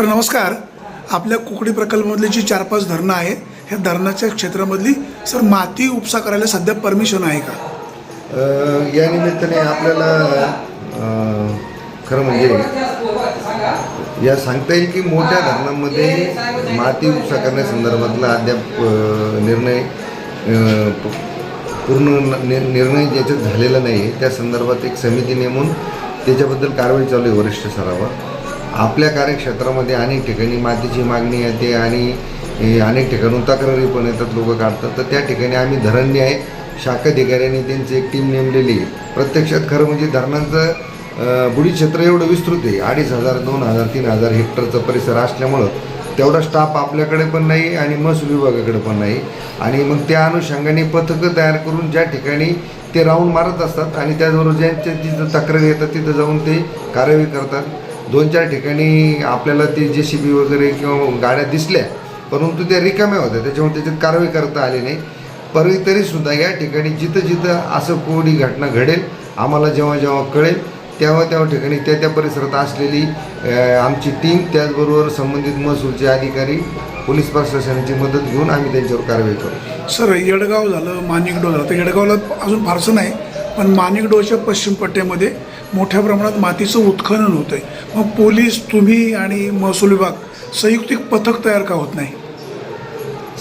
तर नमस्कार. आपल्या कुकडी प्रकल्पामधली जी 4-5 धरणं आहेत, ह्या धरणाच्या क्षेत्रामधली सर माती उपसा करायला सध्या परमिशन आहे का? या निमित्ताने आपल्याला खरं म्हणजे या सांगता येईल की मोठ्या धरणांमध्ये माती उपसा करण्यासंदर्भातला अद्याप निर्णय निर्णय ज्याच्यात झालेला नाही आहे. त्या संदर्भात एक समिती नेमून त्याच्याबद्दल कारवाई चालू आहे वरिष्ठ स्तरावर. आपल्या कार्यक्षेत्रामध्ये अनेक ठिकाणी मातीची मागणी येते आणि अनेक ठिकाणून तक्रारी पण येतात, लोक काढतात. तर त्या ठिकाणी आम्ही धरणन्याय शाखा अधिकाऱ्यांनी त्यांची एक टीम नेमलेली आहे. प्रत्यक्षात खरं म्हणजे धरणांचं बुडी क्षेत्र एवढं विस्तृत आहे, 2,500, 2,000, 3,000 हेक्टरचा परिसर असल्यामुळं तेवढा स्टाफ आपल्याकडे पण नाही आणि महसूल विभागाकडे पण नाही. आणि मग त्या अनुषंगाने पथकं तयार करून ज्या ठिकाणी ते राऊंड मारत असतात आणि त्याचबरोबर ज्यांच्या तिथं तक्रारी येतात तिथं जाऊन ते कारवाई करतात. 2-4 ठिकाणी आपल्याला ते JCB वगैरे किंवा गाड्या दिसल्या, परंतु त्या रिकाम्या होत्या, त्याच्यामुळे त्याच्यात कारवाई करता आली नाही. तरीसुद्धा या ठिकाणी जिथं जिथं असं कोणी घटना घडेल, आम्हाला जेव्हा जेव्हा कळेल तेव्हा ठिकाणी त्या परिसरात असलेली आमची टीम, त्याचबरोबर संबंधित महसूलचे अधिकारी, पोलीस प्रशासनाची मदत घेऊन आम्ही त्यांच्यावर कारवाई करू. सर, येडगाव झालं, माणिकडो झालं. तर येडगावला अजून फारसं नाही, पण माणिकडोच्या पश्चिम पट्ट्यामध्ये मोठ्या प्रमाणात मातीचं उत्खनन होतं आहे. मग पोलीस, तुम्ही आणि महसूल विभाग संयुक्तिक पथक तयार का होत नाही?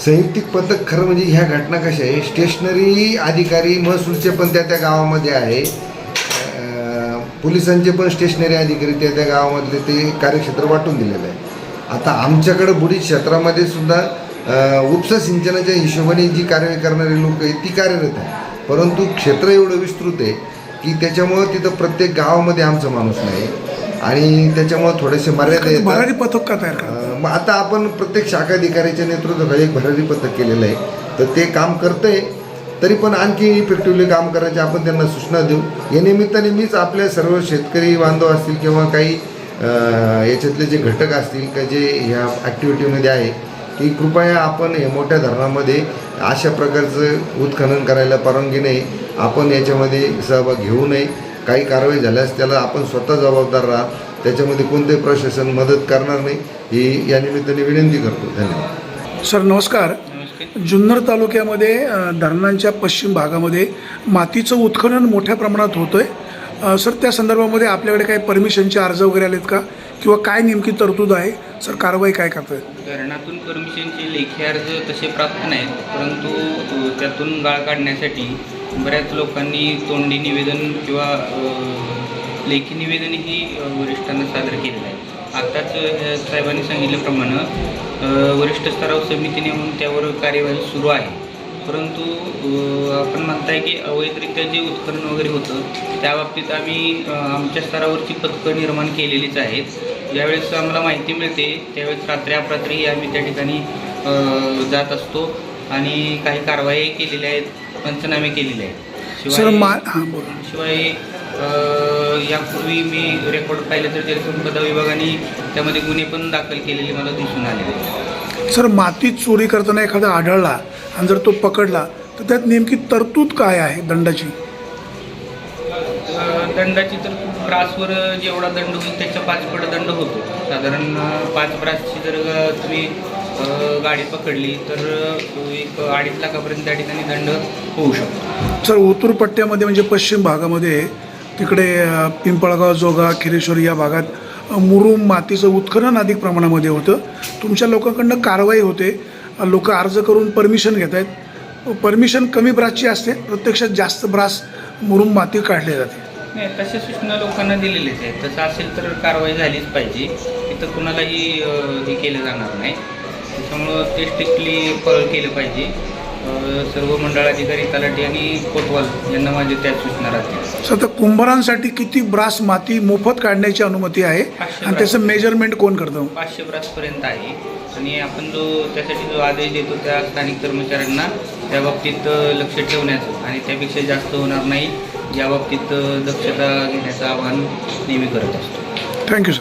संयुक्तिक पथक खरं म्हणजे ह्या घटना कशा आहे, स्टेशनरी अधिकारी महसूलचे पण त्या गावामध्ये आहे, पोलिसांचे पण स्टेशनरी अधिकारी त्या गावामधले ते कार्यक्षेत्र वाटून दिलेलं आहे. आता आमच्याकडं बुडी क्षेत्रामध्ये सुद्धा उपसा सिंचनाच्या हिशोबाने जी कारवाई करणारी लोक आहेत ती कार्यरत आहे, परंतु क्षेत्र एवढं विस्तृत आहे की त्याच्यामुळं तिथं प्रत्येक गावामध्ये आमचा माणूस नाही आणि त्याच्यामुळं थोडेसे मर्यादा येतात. भरारी पथक का तयार करा? मग आता आपण प्रत्येक शाखा अधिकाऱ्याच्या नेतृत्वाखाली एक भरारी पथक केलेलं आहे, तर ते काम करतंय. तरी पण आणखी इफेक्टिव्हली काम करायचे आपण त्यांना सूचना देऊ. या निमित्ताने मीच आपल्या सर्व शेतकरी बांधव असतील किंवा काही याच्यातले जे घटक असतील का जे ह्या ॲक्टिव्हिटीमध्ये आहे, की कृपया आपण हे मोठ्या धरणामध्ये अशा प्रकारचं उत्खनन करायला परवानगी नाही, आपण याच्यामध्ये सहभाग घेऊ नये. काही कारवाई झाल्यास त्याला आपण स्वतः जबाबदार राहा, त्याच्यामध्ये कोणतेही प्रशासन मदत करणार नाही, ही या निमित्ताने विनंती करतो. धन्यवाद. सर नमस्कार. जुन्नर तालुक्यामध्ये धरणांच्या पश्चिम भागामध्ये मातीचं उत्खनन मोठ्या प्रमाणात होतं आहे. सर, त्या संदर्भामध्ये आपल्याकडे काही परमिशनचे अर्ज वगैरे आलेत का, किंवा काय नेमकी तरतूद आहे? सर, कारवाई काय करत आहे? धरणातून परमिशनचे लेखी अर्ज तसे प्राप्त नाहीत, परंतु त्यातून गाळ काढण्यासाठी बऱ्याच लोकांनी तोंडी निवेदन किंवा लेखी निवेदनही वरिष्ठांना सादर केलेलं आहे. आत्ताच साहेबांनी सांगितल्याप्रमाणे वरिष्ठ स्तरावर समिती नेमून त्यावर कार्यवाही सुरू आहे. परंतु आपण म्हणताय की अवैधरित्या जे उत्खनन वगैरे होतं त्या बाबतीत आम्ही आमच्या स्तरावरची पथकं निर्माण केलेलीच आहेत. ज्यावेळेस आम्हाला माहिती मिळते त्यावेळेस रात्री अपरात्री आम्ही त्या ठिकाणी जात असतो आणि काही कारवाई केलेल्या आहेत, पंचनामे केलेले आहेत. शिवाय यापूर्वी मी रेकॉर्ड पाहिलं तर जलसंपदा विभागाने त्यामध्ये गुन्हे पण दाखल केलेले मला दिसून आले. सर, माती चोरी करताना एखादा आढळला आणि जर तो पकडला तर त्यात नेमकी तरतूद काय आहे दंडाची? दंडाची तर ब्रासवर जेवढा दंड होईल त्याच्या 5 पट दंड होतो. साधारण 5 ब्रासची जर तुम्ही गाडी पकडली तर 1-2.5 लाखापर्यंत त्या ठिकाणी दंड होऊ शकतो. सर, ओतूर पट्ट्यामध्ये म्हणजे पश्चिम भागामध्ये तिकडे पिंपळगाव, जोगा, खिरेश्वर या भागात मुरुम मातीचं उत्खनन अधिक प्रमाणामध्ये होतं. तुमच्या लोकांकडनं कारवाई होते, लोक अर्ज करून परमिशन घेत आहेत. परमिशन कमी ब्रासची असते, प्रत्यक्षात जास्त ब्रास मुरुम माती काढली जाते. नाही, तशा सूचना लोकांना दिलेलीच आहेत. तसं असेल तर कारवाई झालीच पाहिजे, तिथं कुणालाही हे केलं जाणार नाही. त्याच्यामुळं ते स्ट्रिक्टली फॉलो केलं पाहिजे. सर्व मंडळाधिकारी, तलाठी आणि कोतवाल यांना माझे त्याच सूचना राहतील. सर, तर कुंभारांसाठी किती ब्रास माती मोफत काढण्याची अनुमती आहे आणि त्याचं मेजरमेंट कोण करतं? 500 ब्रासपर्यंत आहे आणि आपण त्यासाठी जो आदेश देतो त्या स्थानिक कर्मचाऱ्यांना त्या बाबतीत लक्ष ठेवण्याचं आणि त्यापेक्षा जास्त होणार नाही या बाबतीत दक्षता घेण्याचं आवाहन नेहमी करत असतो. Thank you sir.